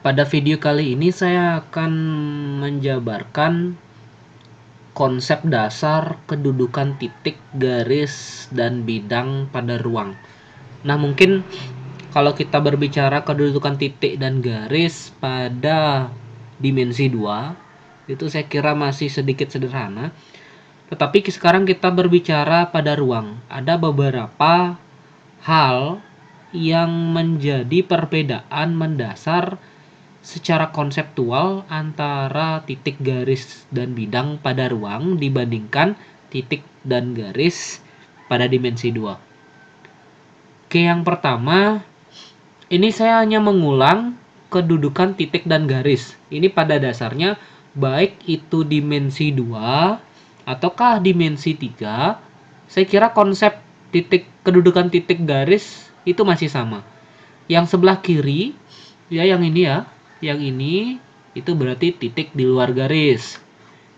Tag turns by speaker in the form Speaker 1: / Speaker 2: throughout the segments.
Speaker 1: Pada video kali ini saya akan menjabarkan konsep dasar kedudukan titik, garis, dan bidang pada ruang. Nah, mungkin kalau kita berbicara kedudukan titik dan garis pada dimensi 2, itu saya kira masih sedikit sederhana. Tetapi sekarang kita berbicara pada ruang. Ada beberapa hal yang menjadi perbedaan mendasar secara konseptual antara titik, garis, dan bidang pada ruang dibandingkan titik dan garis pada dimensi 2. Oke, yang pertama, ini saya hanya mengulang kedudukan titik dan garis. Ini pada dasarnya baik itu dimensi 2 ataukah dimensi 3, saya kira konsep kedudukan titik garis itu masih sama. Yang sebelah kiri, ya yang ini ya, yang ini itu berarti titik di luar garis.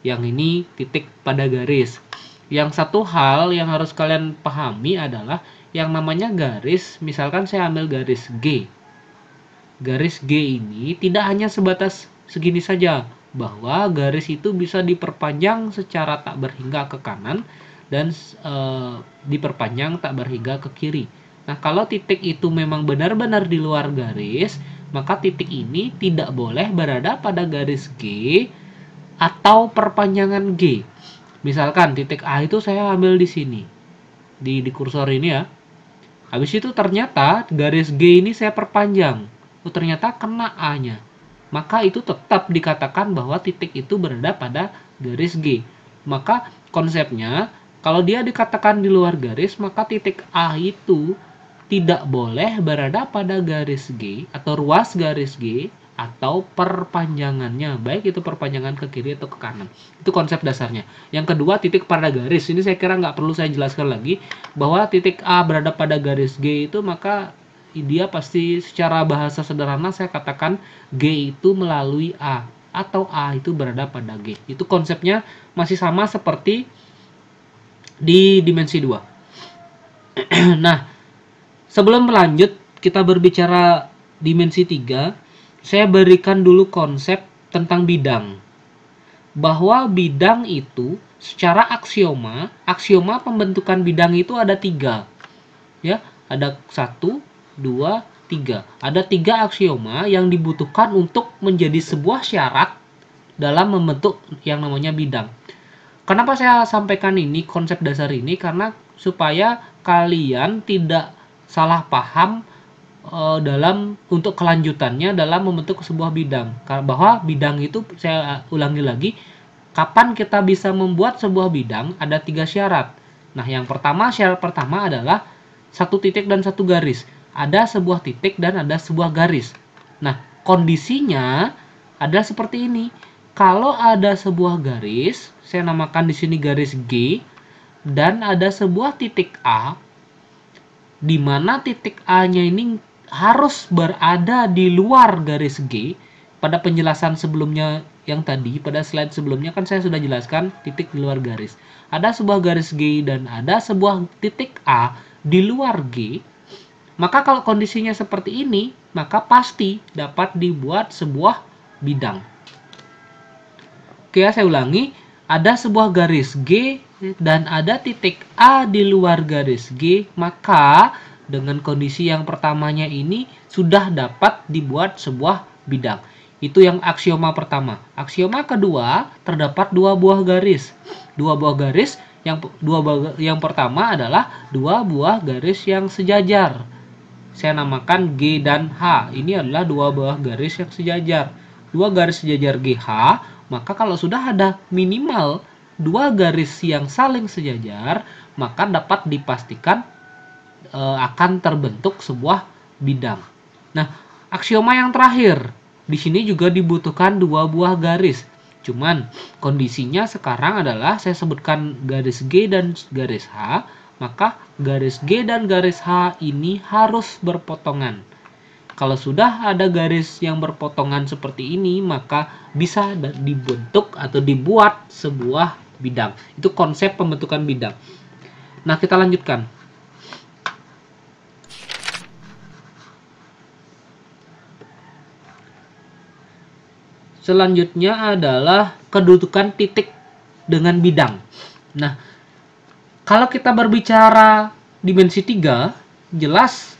Speaker 1: Yang ini titik pada garis. Yang satu hal yang harus kalian pahami adalah yang namanya garis, misalkan saya ambil garis G. Garis G ini tidak hanya sebatas segini saja, bahwa garis itu bisa diperpanjang secara tak berhingga ke kanan dan diperpanjang tak berhingga ke kiri. Nah, kalau titik itu memang benar-benar di luar garis, maka titik ini tidak boleh berada pada garis G atau perpanjangan G. Misalkan titik A itu saya ambil di sini, di kursor ini ya. Habis itu ternyata garis G ini saya perpanjang. Oh, ternyata kena A-nya. Maka itu tetap dikatakan bahwa titik itu berada pada garis G. Maka konsepnya, kalau dia dikatakan di luar garis, maka titik A itu tidak boleh berada pada garis G atau ruas garis G atau perpanjangannya, baik itu perpanjangan ke kiri atau ke kanan. Itu konsep dasarnya. Yang kedua, titik pada garis. Ini saya kira nggak perlu saya jelaskan lagi, bahwa titik A berada pada garis G itu, maka dia pasti secara bahasa sederhana saya katakan G itu melalui A, atau A itu berada pada G. Itu konsepnya masih sama seperti di dimensi 2. Nah, sebelum lanjut kita berbicara dimensi 3, saya berikan dulu konsep tentang bidang. Bahwa bidang itu secara aksioma pembentukan bidang itu ada 3. Ya, ada 1, 2, 3. Ada 3 aksioma yang dibutuhkan untuk menjadi sebuah syarat dalam membentuk yang namanya bidang. Kenapa saya sampaikan ini, konsep dasar ini? Karena supaya kalian tidak salah paham dalam untuk kelanjutannya dalam membentuk sebuah bidang. Bahwa bidang itu, saya ulangi lagi, kapan kita bisa membuat sebuah bidang, ada 3 syarat. Nah, yang pertama, syarat pertama adalah satu titik dan satu garis. Ada sebuah titik dan ada sebuah garis. Nah, kondisinya adalah seperti ini. Kalau ada sebuah garis, saya namakan di sini garis G, dan ada sebuah titik A, di mana titik A-nya ini harus berada di luar garis G. Pada penjelasan sebelumnya yang tadi, pada slide sebelumnya kan saya sudah jelaskan titik di luar garis. Ada sebuah garis G dan ada sebuah titik A di luar G. Maka kalau kondisinya seperti ini, maka pasti dapat dibuat sebuah bidang. Oke, saya ulangi. Ada sebuah garis G dan ada titik A di luar garis G, maka dengan kondisi yang pertamanya ini sudah dapat dibuat sebuah bidang. Itu yang aksioma pertama. Aksioma kedua, terdapat 2 buah garis. 2 buah garis, yang pertama adalah 2 buah garis yang sejajar. Saya namakan G dan H. Ini adalah 2 buah garis yang sejajar. 2 garis sejajar GH, maka kalau sudah ada minimal 2 garis yang saling sejajar, maka dapat dipastikan akan terbentuk sebuah bidang. Nah, aksioma yang terakhir, di sini juga dibutuhkan 2 buah garis. Cuman kondisinya sekarang adalah saya sebutkan garis G dan garis H, maka garis G dan garis H ini harus berpotongan. Kalau sudah ada garis yang berpotongan seperti ini, maka bisa dibentuk atau dibuat sebuah bidang. Itu konsep pembentukan bidang. Nah, kita lanjutkan. Selanjutnya adalah kedudukan titik dengan bidang. Nah, kalau kita berbicara dimensi 3, jelas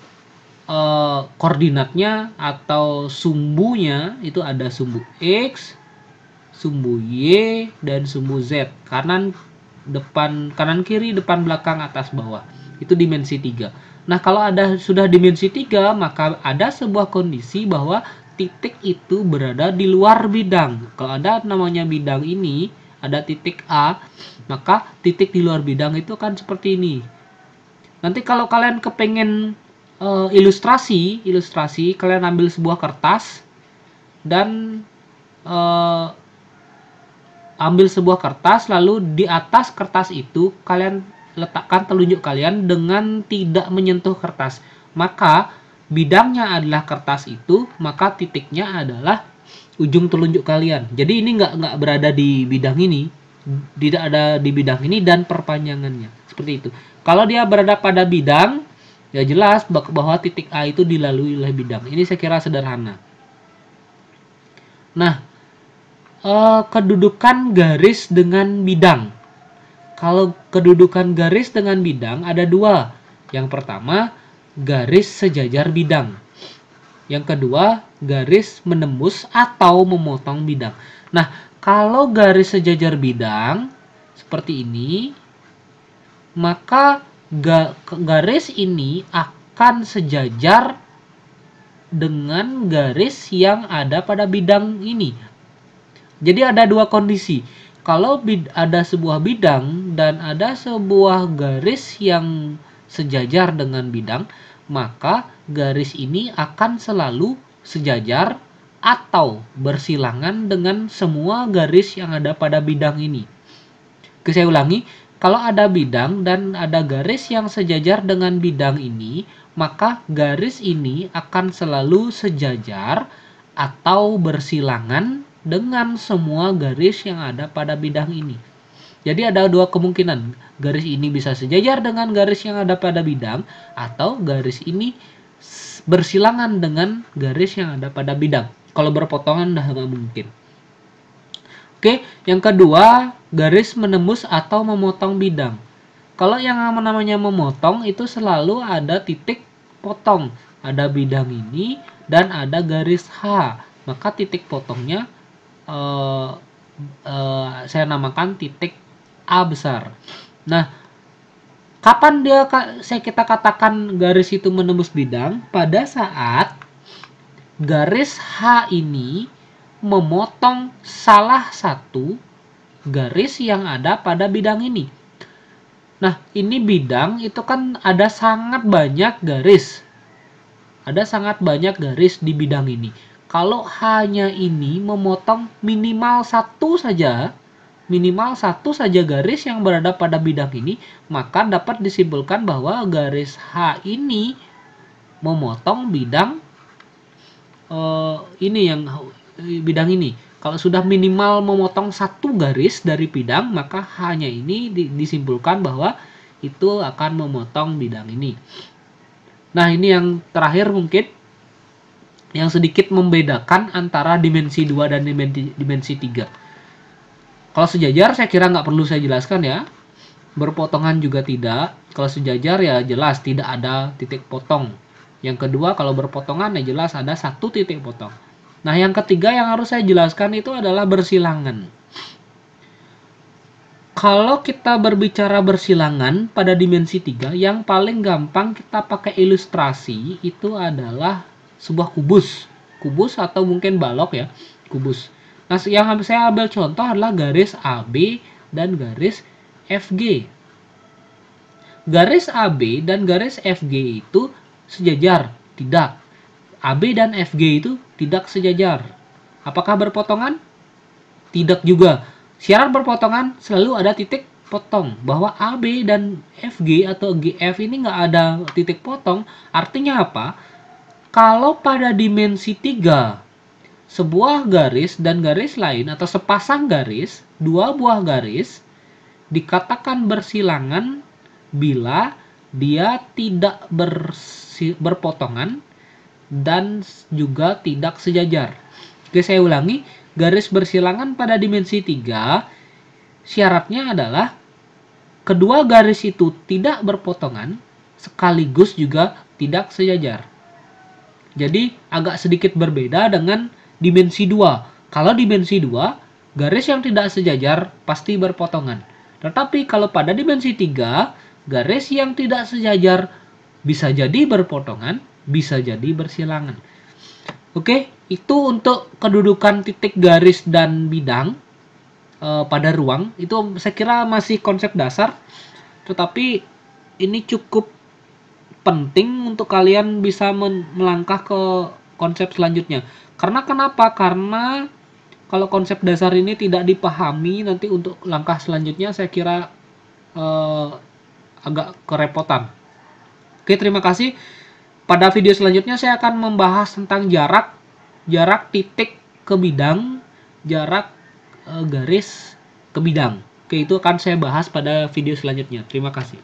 Speaker 1: koordinatnya atau sumbunya itu ada sumbu X, sumbu Y, dan sumbu Z. Kanan kiri, depan belakang, atas bawah. Itu dimensi 3. Nah, kalau sudah dimensi 3, maka ada sebuah kondisi bahwa titik itu berada di luar bidang. Kalau ada namanya bidang ini, ada titik A, maka titik di luar bidang itu kan seperti ini. Nanti kalau kalian kepengen ilustrasi, kalian ambil sebuah kertas dan ambil sebuah kertas, lalu di atas kertas itu kalian letakkan telunjuk kalian dengan tidak menyentuh kertas. Maka bidangnya adalah kertas itu, maka titiknya adalah ujung telunjuk kalian. Jadi ini nggak berada di bidang ini, tidak ada di bidang ini dan perpanjangannya seperti itu. Kalau dia berada pada bidang, ya jelas bahwa titik A itu dilalui oleh bidang. Ini saya kira sederhana. Nah, kedudukan garis dengan bidang. Kalau kedudukan garis dengan bidang ada dua. Yang pertama, garis sejajar bidang. Yang kedua, garis menembus atau memotong bidang. Nah, kalau garis sejajar bidang seperti ini, maka garis ini akan sejajar dengan garis yang ada pada bidang ini. Jadi ada dua kondisi. Kalau ada sebuah bidang dan ada sebuah garis yang sejajar dengan bidang, maka garis ini akan selalu sejajar atau bersilangan dengan semua garis yang ada pada bidang ini. Saya ulangi, kalau ada bidang dan ada garis yang sejajar dengan bidang ini, maka garis ini akan selalu sejajar atau bersilangan dengan semua garis yang ada pada bidang ini. Jadi ada dua kemungkinan, garis ini bisa sejajar dengan garis yang ada pada bidang, atau garis ini bersilangan dengan garis yang ada pada bidang. Kalau berpotongan udah nggak mungkin. Oke, yang kedua, garis menembus atau memotong bidang. Kalau yang namanya memotong itu selalu ada titik potong, ada bidang ini dan ada garis H, maka titik potongnya saya namakan titik A besar. Nah, kapan kita katakan garis itu menembus bidang? Pada saat garis H ini memotong salah satu garis yang ada pada bidang ini. Nah, ini bidang itu kan ada sangat banyak garis. Ada sangat banyak garis di bidang ini. Kalau hanya ini memotong minimal satu saja garis yang berada pada bidang ini, maka dapat disimpulkan bahwa garis H ini memotong bidang bidang ini. Kalau sudah minimal memotong satu garis dari bidang, maka hanya ini disimpulkan bahwa itu akan memotong bidang ini. Nah, ini yang terakhir mungkin yang sedikit membedakan antara dimensi 2 dan dimensi 3. Kalau sejajar saya kira nggak perlu saya jelaskan ya. Berpotongan juga tidak. Kalau sejajar ya jelas tidak ada titik potong. Yang kedua, kalau berpotongan ya jelas ada satu titik potong. Nah, yang ketiga yang harus saya jelaskan itu adalah bersilangan. Kalau kita berbicara bersilangan pada dimensi 3, yang paling gampang kita pakai ilustrasi itu adalah sebuah kubus atau mungkin balok ya, kubus. Nah, yang saya ambil contoh adalah garis AB dan garis FG. Garis AB dan garis FG itu sejajar? Tidak. AB dan FG itu tidak sejajar. Apakah berpotongan? Tidak juga. Syarat berpotongan selalu ada titik potong. Bahwa AB dan FG atau GF ini nggak ada titik potong, artinya apa? Kalau pada dimensi 3, sebuah garis dan garis lain atau sepasang garis, dua buah garis, dikatakan bersilangan bila dia tidak berpotongan dan juga tidak sejajar. Oke, saya ulangi. garis bersilangan pada dimensi 3, syaratnya adalah kedua garis itu tidak berpotongan, sekaligus juga tidak sejajar. Jadi agak sedikit berbeda dengan dimensi 2. Kalau dimensi 2, garis yang tidak sejajar pasti berpotongan. Tetapi kalau pada dimensi 3, garis yang tidak sejajar bisa jadi berpotongan, bisa jadi bersilangan. Oke, itu untuk kedudukan titik, garis, dan bidang pada ruang. Itu saya kira masih konsep dasar, tetapi ini cukup penting untuk kalian bisa melangkah ke konsep selanjutnya. Karena kenapa? Karena kalau konsep dasar ini tidak dipahami, nanti untuk langkah selanjutnya saya kira agak kerepotan. Oke, terima kasih. Pada video selanjutnya saya akan membahas tentang jarak titik ke bidang, jarak garis ke bidang. Oke, itu akan saya bahas pada video selanjutnya. Terima kasih.